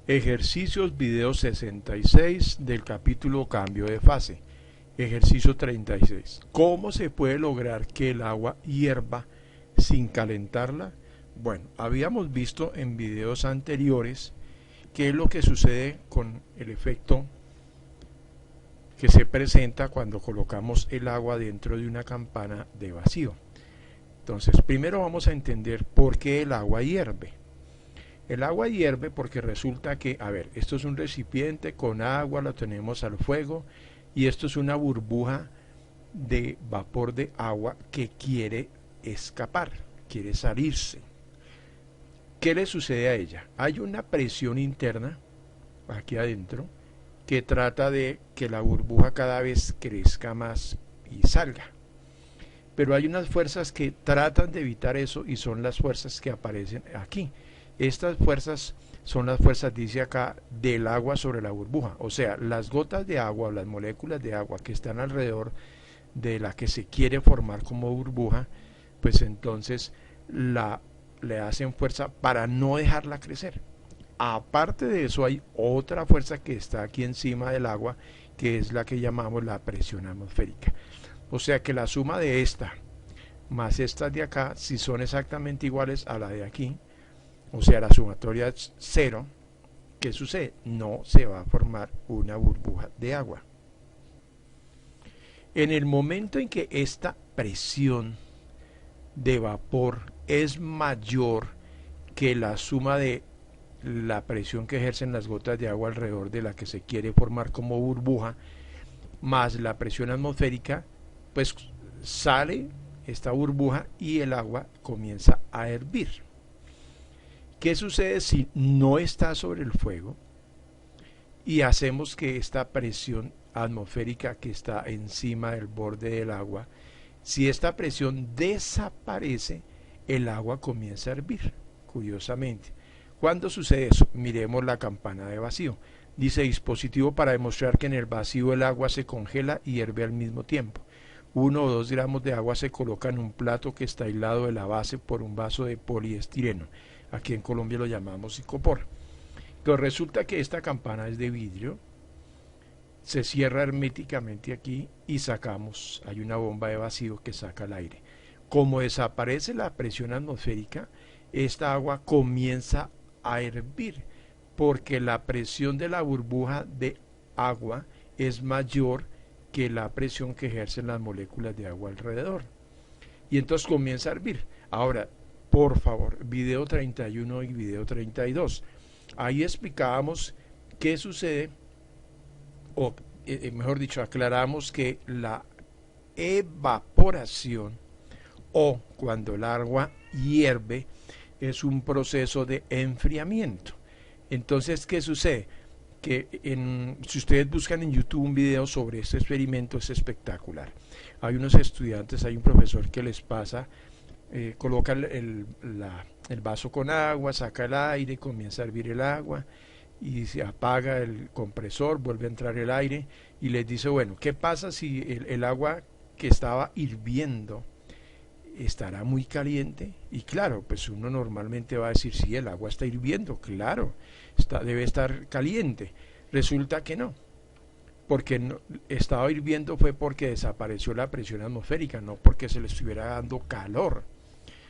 Ejercicios video 66 del capítulo Cambio de fase. Ejercicio 36. ¿Cómo se puede lograr que el agua hierva sin calentarla? Bueno, habíamos visto en videos anteriores qué es lo que sucede con el efecto que se presenta cuando colocamos el agua dentro de una campana de vacío. Entonces, primero vamos a entender por qué el agua hierve. El agua hierve porque resulta que, esto es un recipiente con agua, lo tenemos al fuego y esto es una burbuja de vapor de agua que quiere escapar, quiere salirse. ¿Qué le sucede a ella? Hay una presión interna aquí adentro que trata de que la burbuja cada vez crezca más y salga. Pero hay unas fuerzas que tratan de evitar eso y son las fuerzas que aparecen aquí. Estas fuerzas son las fuerzas, dice acá, del agua sobre la burbuja. O sea, las gotas de agua o las moléculas de agua que están alrededor de la que se quiere formar como burbuja, pues entonces le hacen fuerza para no dejarla crecer. Aparte de eso, hay otra fuerza que está aquí encima del agua, que es la que llamamos la presión atmosférica. O sea que la suma de esta más estas de acá, si son exactamente iguales a la de aquí, o sea, la sumatoria es 0, ¿qué sucede? No se va a formar una burbuja de agua. En el momento en que esta presión de vapor es mayor que la suma de la presión que ejercen las gotas de agua alrededor de la que se quiere formar como burbuja, más la presión atmosférica, pues sale esta burbuja y el agua comienza a hervir. ¿Qué sucede si no está sobre el fuego y hacemos que esta presión atmosférica que está encima del borde del agua, si esta presión desaparece, el agua comienza a hervir? Curiosamente, ¿cuándo sucede eso? Miremos la campana de vacío. Dice: dispositivo para demostrar que en el vacío el agua se congela y hierve al mismo tiempo. 1 o 2 gramos de agua se coloca en un plato que está aislado de la base por un vaso de poliestireno. Aquí en Colombia lo llamamos icopor. Pero resulta que esta campana es de vidrio, se cierra herméticamente aquí y sacamos, hay una bomba de vacío que saca el aire. Como desaparece la presión atmosférica, esta agua comienza a hervir, porque la presión de la burbuja de agua es mayor que la presión que ejercen las moléculas de agua alrededor. Y entonces comienza a hervir. Ahora, por favor, video 31 y video 32. Ahí explicábamos qué sucede, o mejor dicho, aclaramos que la evaporación, o cuando el agua hierve, es un proceso de enfriamiento. Entonces, ¿qué sucede? Que si ustedes buscan en YouTube un video sobre este experimento, es espectacular. Hay unos estudiantes, hay un profesor que les pasa, coloca el vaso con agua, saca el aire, comienza a hervir el agua y se apaga el compresor, vuelve a entrar el aire y les dice: bueno, ¿qué pasa si el agua que estaba hirviendo estará muy caliente? Y claro, pues uno normalmente va a decir: sí, el agua está hirviendo, claro, debe estar caliente. Resulta que no, porque no, estaba hirviendo fue porque desapareció la presión atmosférica, no porque se le estuviera dando calor.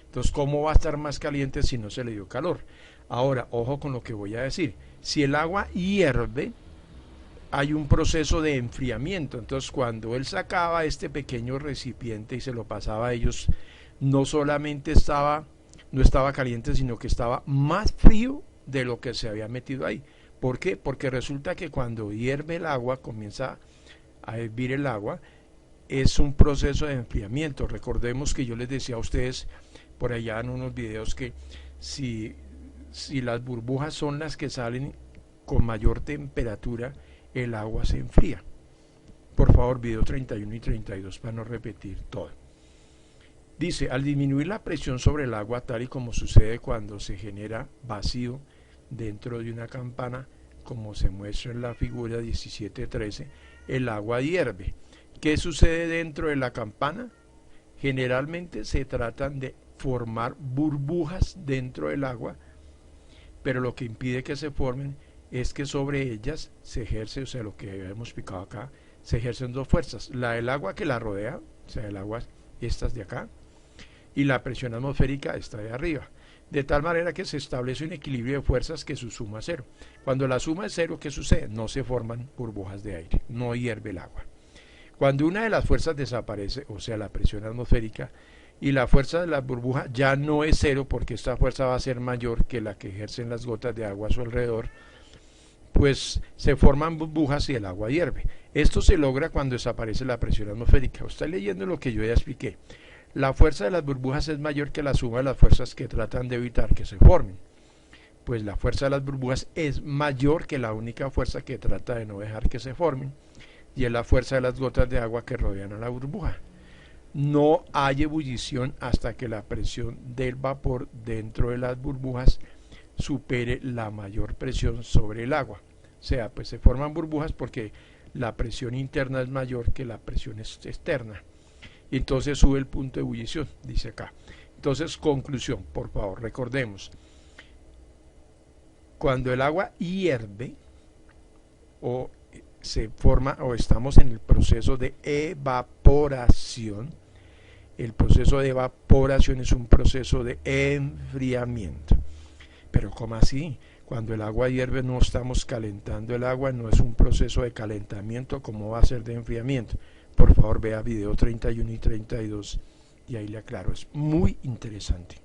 Entonces, ¿cómo va a estar más caliente si no se le dio calor? Ahora, ojo con lo que voy a decir. Si el agua hierve, hay un proceso de enfriamiento. Entonces, cuando él sacaba este pequeño recipiente y se lo pasaba a ellos, no solamente no estaba caliente, sino que estaba más frío de lo que se había metido ahí. ¿Por qué? Porque resulta que cuando hierve el agua, comienza a hervir el agua, es un proceso de enfriamiento. Recordemos que yo les decía a ustedes por allá en unos videos que si las burbujas son las que salen con mayor temperatura, el agua se enfría. Por favor, video 31 y 32 para no repetir todo. Dice: al disminuir la presión sobre el agua, tal y como sucede cuando se genera vacío dentro de una campana, como se muestra en la figura 17-13, el agua hierve. ¿Qué sucede dentro de la campana? Generalmente se tratan de formar burbujas dentro del agua, pero lo que impide que se formen es que sobre ellas se ejerce, o sea, lo que hemos explicado acá, se ejercen dos fuerzas, la del agua que la rodea, o sea, el agua, estas de acá, y la presión atmosférica, esta de arriba. De tal manera que se establece un equilibrio de fuerzas que su suma es cero. Cuando la suma es cero, ¿qué sucede? No se forman burbujas de aire, no hierve el agua. Cuando una de las fuerzas desaparece, o sea, la presión atmosférica, y la fuerza de la burbuja ya no es cero, porque esta fuerza va a ser mayor que la que ejercen las gotas de agua a su alrededor, pues se forman burbujas y el agua hierve. Esto se logra cuando desaparece la presión atmosférica. Está leyendo lo que yo ya expliqué. La fuerza de las burbujas es mayor que la suma de las fuerzas que tratan de evitar que se formen. Pues la fuerza de las burbujas es mayor que la única fuerza que trata de no dejar que se formen, y es la fuerza de las gotas de agua que rodean a la burbuja. No hay ebullición hasta que la presión del vapor dentro de las burbujas supere la mayor presión sobre el agua. O sea, pues se forman burbujas porque la presión interna es mayor que la presión externa. Y entonces sube el punto de ebullición, dice acá. Entonces, conclusión, por favor, recordemos. Cuando el agua hierve o se forma o estamos en el proceso de evaporación, el proceso de evaporación es un proceso de enfriamiento. Pero ¿cómo así? Cuando el agua hierve no estamos calentando el agua, no es un proceso de calentamiento, ¿cómo va a ser de enfriamiento? Por favor, vea video 31 y 32 y ahí le aclaro, es muy interesante.